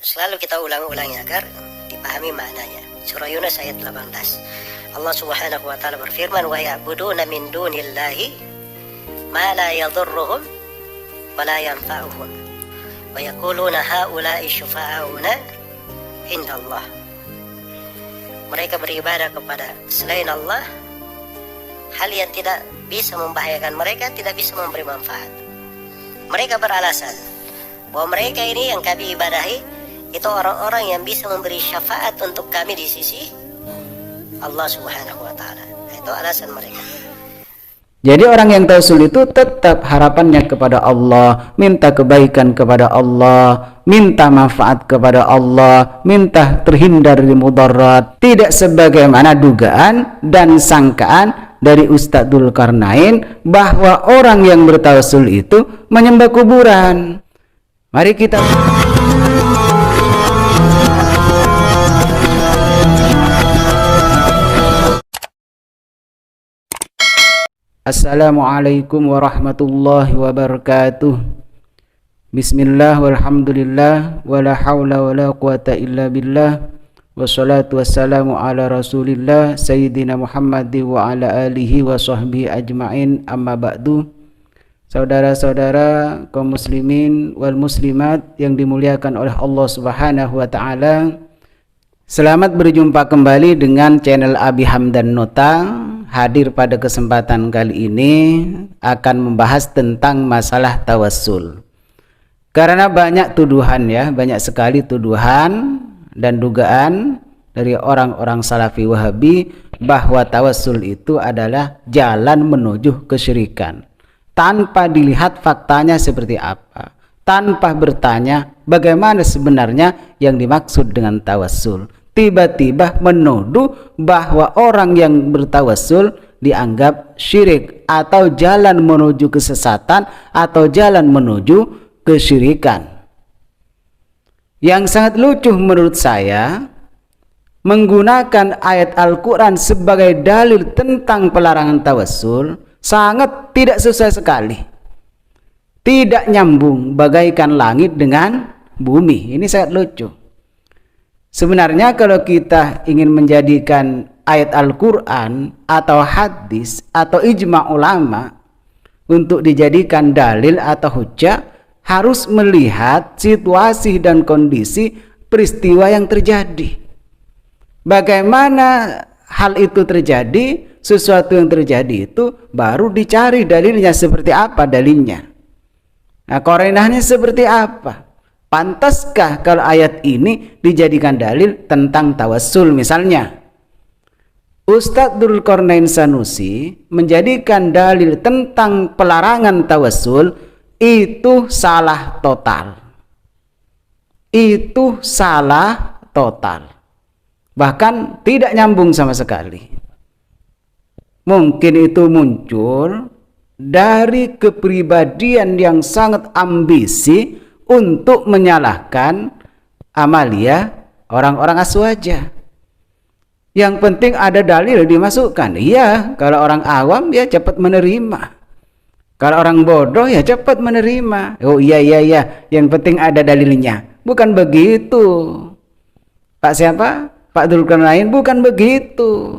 selalu kita ulang-ulangi agar dipahami maknanya. Surah Yunus ayat 18. Allah Subhanahu wa taala berfirman, "Wa ya'buduna min dunillahi ma la yadhurruhum wa la yanfa'uhum wa yaquluna haula'i syufa'auna indallah." Mereka beribadah kepada selain Allah hal yang tidak bisa membahayakan mereka, tidak bisa memberi manfaat. Mereka beralasan bahwa mereka ini yang kami ibadahi itu orang-orang yang bisa memberi syafaat untuk kami di sisi Allah Subhanahu wa taala. Itu alasan mereka. Jadi orang yang tawassul itu tetap harapannya kepada Allah, minta kebaikan kepada Allah, minta manfaat kepada Allah, minta terhindar dari mudarat. Tidak sebagaimana dugaan dan sangkaan dari Ustadz Dzulkarnain bahwa orang yang bertawassul itu menyembah kuburan. Mari kita Assalamualaikum warahmatullahi wabarakatuh. Bismillah walhamdulillah wala hawla wala quwata illa billah. Wassalatu wassalamu ala rasulillah Sayyidina Muhammad wa ala alihi wa sahbihi ajma'in, amma ba'du. Saudara-saudara kaum muslimin wal muslimat yang dimuliakan oleh Allah Subhanahu wa taala, selamat berjumpa kembali dengan channel Abi Hamdan Nota. Hadir pada kesempatan kali ini akan membahas tentang masalah tawassul. Karena banyak tuduhan ya, banyak sekali tuduhan dan dugaan dari orang-orang Salafi Wahabi bahwa tawassul itu adalah jalan menuju kesyirikan. Tanpa dilihat faktanya seperti apa, tanpa bertanya bagaimana sebenarnya yang dimaksud dengan tawassul. Tiba-tiba menuduh bahwa orang yang bertawassul dianggap syirik atau jalan menuju kesesatan atau jalan menuju kesyirikan. Yang sangat lucu menurut saya, menggunakan ayat Al-Quran sebagai dalil tentang pelarangan tawassul sangat tidak sesuai sekali. Tidak nyambung, bagaikan langit dengan bumi. Ini sangat lucu. Sebenarnya kalau kita ingin menjadikan ayat Al-Quran atau hadis atau ijma' ulama untuk dijadikan dalil atau hujjah, harus melihat situasi dan kondisi peristiwa yang terjadi. Bagaimana hal itu terjadi, sesuatu yang terjadi itu baru dicari dalilnya seperti apa dalilnya. Nah, korinahnya seperti apa? Pantaskah kalau ayat ini dijadikan dalil tentang tawassul? Misalnya Ustadz Dzulkarnain Sanusi menjadikan dalil tentang pelarangan tawassul, itu salah total. Itu salah total. Bahkan tidak nyambung sama sekali. Mungkin itu muncul dari kepribadian yang sangat ambisi untuk menyalahkan amalia orang-orang aswaja. Yang penting ada dalil dimasukkan. Iya, kalau orang awam ya cepat menerima. Kalau orang bodoh ya cepat menerima. Oh iya, yang penting ada dalilnya. Bukan begitu. Pak siapa? Pak Dzulkarnain, bukan begitu.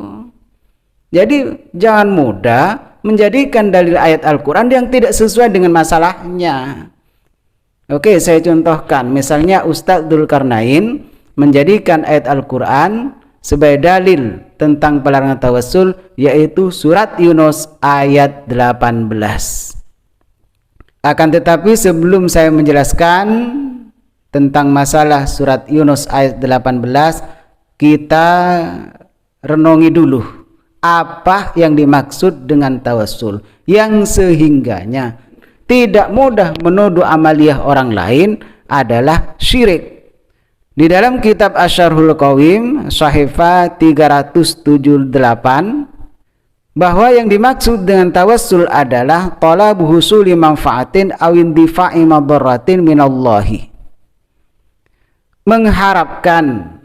Jadi jangan mudah menjadikan dalil ayat Al-Quran yang tidak sesuai dengan masalahnya. Oke, saya contohkan. Misalnya Ustadz Dzulkarnain menjadikan ayat Al-Quran sebagai dalil tentang pelarangan tawassul, yaitu surat Yunus ayat 18. Akan tetapi sebelum saya menjelaskan tentang masalah surat Yunus ayat 18, kita renungi dulu apa yang dimaksud dengan tawassul, yang sehingganya tidak mudah menuduh amaliyah orang lain adalah syirik. Di dalam kitab Asyarhul Qawim Sahifa 378, bahwa yang dimaksud dengan tawassul adalah talabu husuli manfaatin aw indifa'i madaratin minallahi, mengharapkan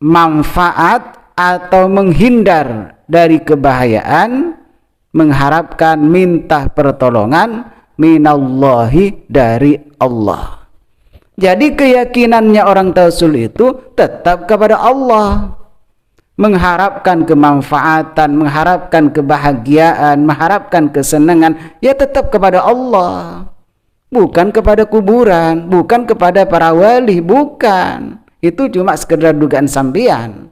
manfaat atau menghindar dari kebahayaan, mengharapkan minta pertolongan minallahi, dari Allah. Jadi keyakinannya orang tawassul itu tetap kepada Allah, mengharapkan kemanfaatan, mengharapkan kebahagiaan, mengharapkan kesenangan, ya tetap kepada Allah, bukan kepada kuburan, bukan kepada para wali, bukan. Itu cuma sekedar dugaan sampean.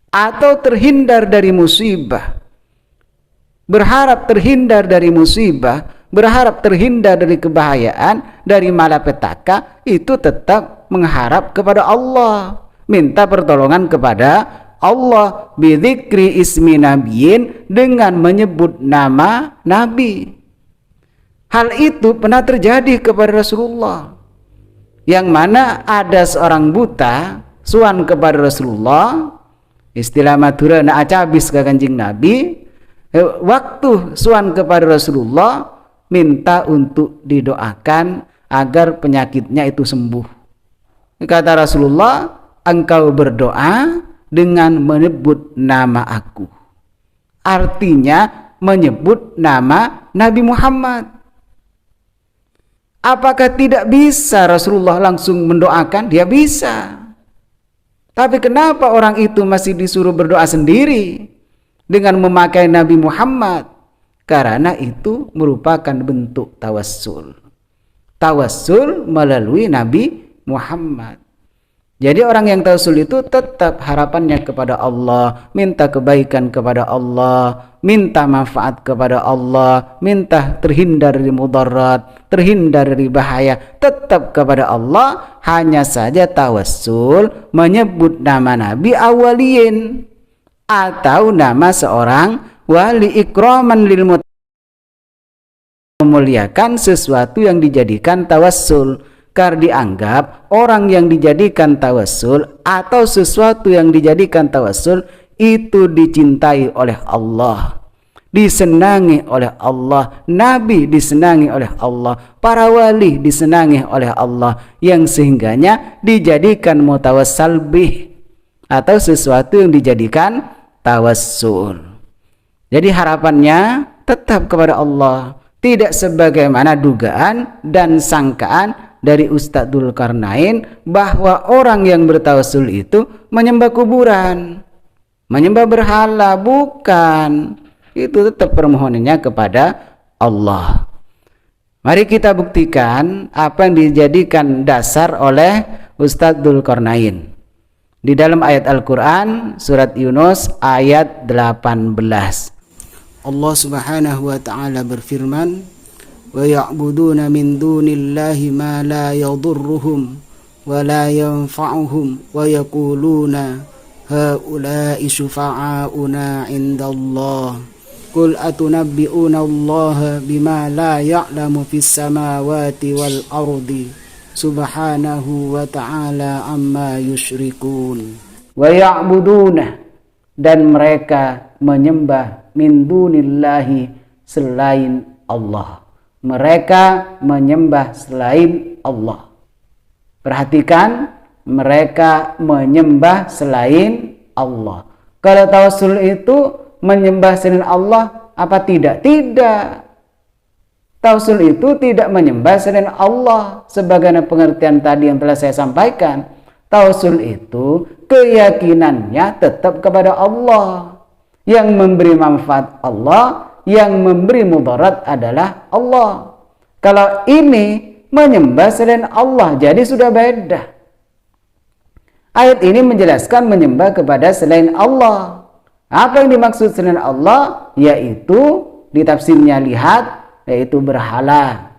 Atau terhindar dari musibah, berharap terhindar dari musibah, berharap terhindar dari kebahayaan, dari malapetaka, itu tetap mengharap kepada Allah, minta pertolongan kepada Allah, bidzikri ismi nabiyyin, dengan menyebut nama nabi. Hal itu pernah terjadi kepada Rasulullah, yang mana ada seorang buta suan kepada Rasulullah, istilah Madura na acabis ke Kanjeng Nabi. Waktu suan kepada Rasulullah, minta untuk didoakan agar penyakitnya itu sembuh. Kata Rasulullah, engkau berdoa dengan menyebut nama aku. Artinya menyebut nama Nabi Muhammad. Apakah tidak bisa Rasulullah langsung mendoakan? Dia bisa. Tapi kenapa orang itu masih disuruh berdoa sendiri dengan memakai Nabi Muhammad? Karena itu merupakan bentuk tawassul. Tawassul melalui Nabi Muhammad. Jadi orang yang tawassul itu tetap harapannya kepada Allah, minta kebaikan kepada Allah, minta manfaat kepada Allah, minta terhindar dari mudarat, terhindar dari bahaya, tetap kepada Allah. Hanya saja tawassul menyebut nama Nabi awaliyin atau nama seorang wali, ikraman lil memuliakan sesuatu yang dijadikan tawassul. Karena dianggap orang yang dijadikan tawassul atau sesuatu yang dijadikan tawassul itu dicintai oleh Allah, disenangi oleh Allah, Nabi disenangi oleh Allah, para wali disenangi oleh Allah, yang sehingganya dijadikan mutawassal bih atau sesuatu yang dijadikan tawassul. Jadi harapannya tetap kepada Allah, tidak sebagaimana dugaan dan sangkaan dari Ustadz Dzulkarnain bahwa orang yang bertawassul itu menyembah kuburan, menyembah berhala. Bukan, itu tetap permohonannya kepada Allah. Mari kita buktikan apa yang dijadikan dasar oleh Ustadz Dzulkarnain di dalam ayat Al-Quran surat Yunus ayat 18. Allah Subhanahu wa ta'ala berfirman, وَيَعْبُدُونَ مِنْ دُونِ اللَّهِ مَا لَا يَضُرُّهُمْ وَلَا يَنْفَعُهُمْ وَيَقُولُونَ هَؤُلَاءِ شُفَعَاؤُنَا عِنْدَ اللَّهِ قُلْ أَتُنَبِّئُونَ اللَّهَ بِمَا لَا يَعْلَمُ فِي السَّمَاوَاتِ وَالْأَرْضِ سُبْحَانَهُ وَتَعَالَى عَمَّا يُشْرِكُونَ. وَيَعْبُدُونَ, dan mereka menyembah, min dunillahi, selain Allah. Mereka menyembah selain Allah. Perhatikan, mereka menyembah selain Allah. Kalau tawassul itu menyembah selain Allah apa tidak? Tidak. Tawassul itu tidak menyembah selain Allah. Sebagaimana pengertian tadi yang telah saya sampaikan, tawassul itu keyakinannya tetap kepada Allah. Yang memberi manfaat Allah, yang memberi mudarat adalah Allah. Kalau ini menyembah selain Allah, jadi sudah beda. Ayat ini menjelaskan menyembah kepada selain Allah. Apa yang dimaksud selain Allah? Yaitu di tafsirnya lihat, yaitu berhala.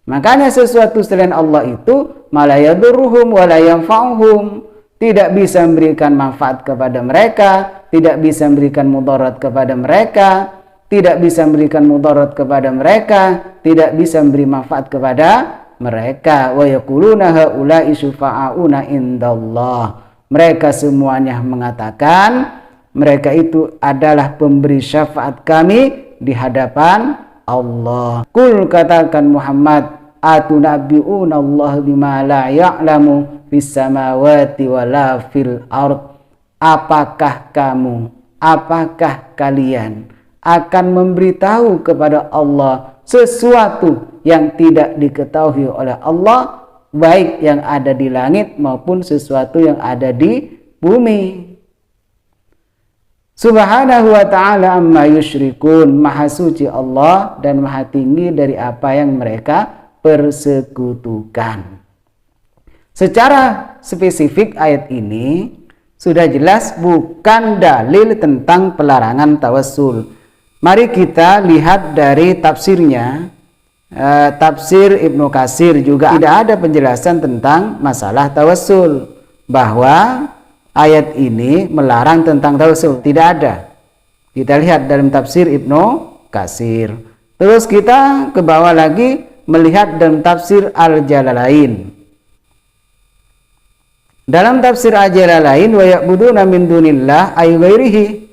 Makanya sesuatu selain Allah itu mala yadurruhum wa la yanfa'uhum, tidak bisa memberikan manfaat kepada mereka, tidak bisa memberikan mudarat kepada mereka, tidak bisa memberikan mudarat kepada mereka, tidak bisa memberi manfaat kepada mereka. Wa yaquluna haula'i syufa'auna indallah. Mereka semuanya mengatakan mereka itu adalah pemberi syafaat kami di hadapan Allah. Qul, katakan Muhammad, atunabbi'una Allah bima la ya'lamu fis samawati wala fil ard. Apakah kamu, apakah kalian akan memberitahu kepada Allah sesuatu yang tidak diketahui oleh Allah baik yang ada di langit maupun sesuatu yang ada di bumi. Subhanahu wa ta'ala amma yusyrikun, maha suci Allah dan maha tinggi dari apa yang mereka persekutukan. Secara spesifik ayat ini sudah jelas bukan dalil tentang pelarangan tawassul. Mari kita lihat dari tafsirnya. Tafsir Ibnu Katsir juga tidak ada penjelasan tentang masalah tawassul, bahwa ayat ini melarang tentang tawassul, tidak ada. Kita lihat dalam tafsir Ibnu Katsir. Terus kita ke bawah lagi melihat dalam tafsir Al-Jalalain. Dalam tafsir Al-Jalalain, wa ya'buduna min dunillah ay ghairihi,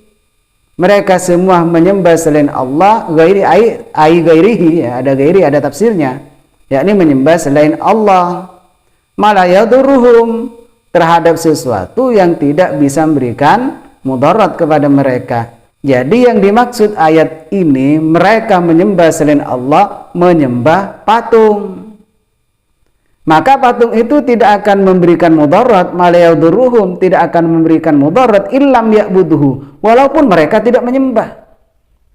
mereka semua menyembah selain Allah, ghairi ay ghairihi, ya, ada ghairi, ada tafsirnya, yakni menyembah selain Allah, mala yadurruhum, terhadap sesuatu yang tidak bisa memberikan mudarat kepada mereka. Jadi yang dimaksud ayat ini, mereka menyembah selain Allah, menyembah patung. Maka patung itu tidak akan memberikan mudarat, mala yadurruhum, tidak akan memberikan mudarat illam ya'buduhu, walaupun mereka tidak menyembah.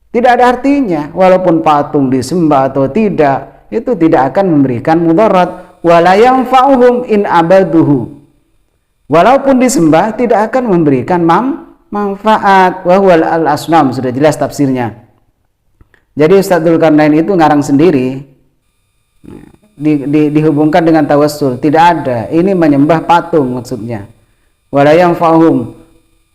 Tidak ada artinya, walaupun patung disembah atau tidak, itu tidak akan memberikan mudarat. Wala yanfa'uhum in abaduhu, walaupun disembah tidak akan memberikan manfaat. Wahwal al-asnam, sudah jelas tafsirnya. Jadi Ustaz Dzulkarnain itu ngarang sendiri, dihubungkan dengan tawassul, tidak ada. Ini menyembah patung maksudnya. Wala yanfa'uhum,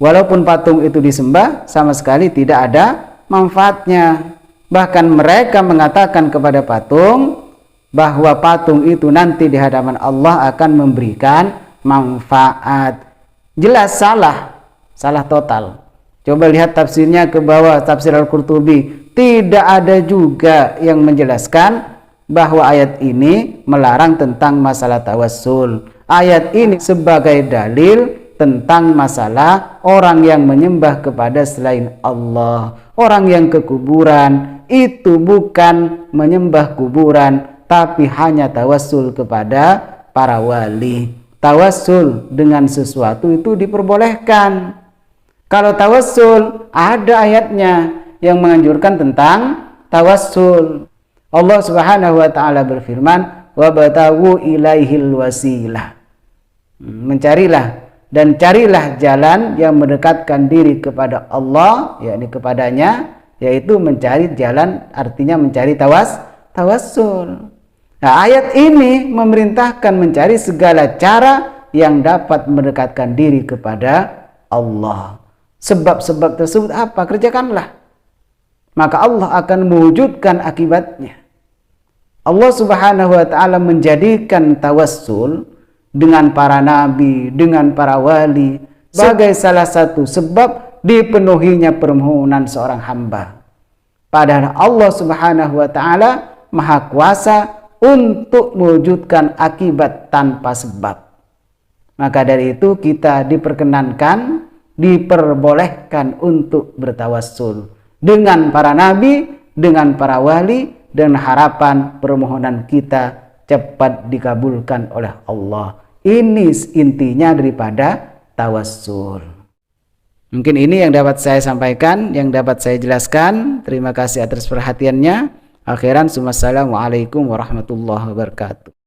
walaupun patung itu disembah sama sekali tidak ada manfaatnya. Bahkan mereka mengatakan kepada patung bahwa patung itu nanti di hadapan Allah akan memberikan manfaat. Jelas salah total. Coba lihat tafsirnya ke bawah, tafsir Al-Qurtubi. Tidak ada juga yang menjelaskan bahwa ayat ini melarang tentang masalah tawassul. Ayat ini sebagai dalil tentang masalah orang yang menyembah kepada selain Allah. Orang yang ke kuburan itu bukan menyembah kuburan, tapi hanya tawassul kepada para wali. Tawassul dengan sesuatu itu diperbolehkan. Kalau tawassul, ada ayatnya yang menganjurkan tentang tawassul. Allah Subhanahu wa ta'ala berfirman, wabtagu ilaihil wasilah, mencarilah dan carilah jalan yang mendekatkan diri kepada Allah, yakni kepadanya, yaitu mencari jalan, artinya mencari tawassul. Nah, ayat ini memerintahkan mencari segala cara yang dapat mendekatkan diri kepada Allah. Sebab-sebab tersebut apa? Kerjakanlah, maka Allah akan mewujudkan akibatnya. Allah Subhanahu wa ta'ala menjadikan tawassul dengan para nabi, dengan para wali sebagai salah satu sebab dipenuhinya permohonan seorang hamba. Padahal Allah Subhanahu wa ta'ala maha kuasa untuk mewujudkan akibat tanpa sebab. Maka dari itu kita diperkenankan, diperbolehkan untuk bertawassul dengan para nabi, dengan para wali, dan harapan permohonan kita cepat dikabulkan oleh Allah. Ini intinya daripada tawassul. Mungkin ini yang dapat saya sampaikan, yang dapat saya jelaskan. Terima kasih atas perhatiannya. Akhiran, assalamualaikum warahmatullahi wabarakatuh.